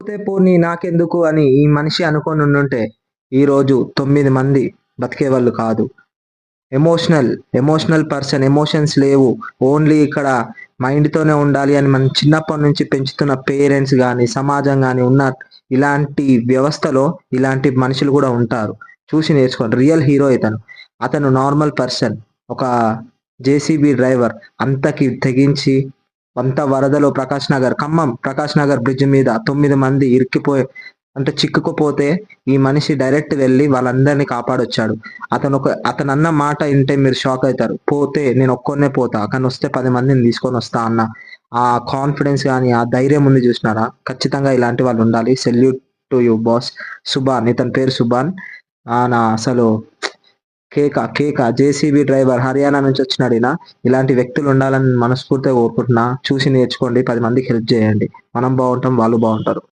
పోతే పోనీ నాకెందుకు అని ఈ మనిషి అనుకోని ఉండుంటే ఈరోజు 9 మంది బతికేవాళ్ళు కాదు. ఎమోషనల్ పర్సన్, ఎమోషన్స్ లేవు. ఓన్లీ ఇక్కడ మైండ్‌తోనే ఉండాలి అని మనం చిన్నప్పటి నుంచి పెంచుతున్న పేరెంట్స్ గాని, సమాజం గాని ఉన్న ఇలాంటి వ్యవస్థలో ఇలాంటి మనుషులు గూడా ఉంటారు. చూసి నేర్చుకోండి. రియల్ హీరో ఇతను. అతను నార్మల్ పర్సన్. ఒక జేసీబీ డ్రైవర్. అంతకి తెగించి అంత వరదలో ఖమ్మం ప్రకాష్ నగర్ బ్రిడ్జ్ మీద 9 మంది ఇరుక్కిపోయి అంటే చిక్కుకుపోతే ఈ మనిషి డైరెక్ట్ వెళ్లి వాళ్ళందరిని కాపాడొచ్చాడు. అతనన్న మాట ఇంటే మీరు షాక్ అయితారు. పోతే నేను ఒక్కడినే పోతా. కానీ వస్తే 10 మందిని తీసుకొనొస్తా అన్న ఆ కాన్ఫిడెన్స్ గాని, ఆ ధైర్యం ఉంది చూసినారా? ఖచ్చితంగా ఇలాంటి వాళ్ళు ఉండాలి. Salute to you boss. Subhan ఇతని పేరు సుభాన్. నా అసలు జేసీబీ డ్రైవర్ హర్యానా నుంచి వచ్చినాడు ఈయన. ఇలాంటి వ్యక్తులు ఉండాలని మనస్ఫూర్తిగా కోరుకుంటున్నా. చూసి నేర్చుకోండి. 10 మందికి హెల్ప్ చేయండి. మనం బాగుంటాం, వాళ్ళు బాగుంటారు.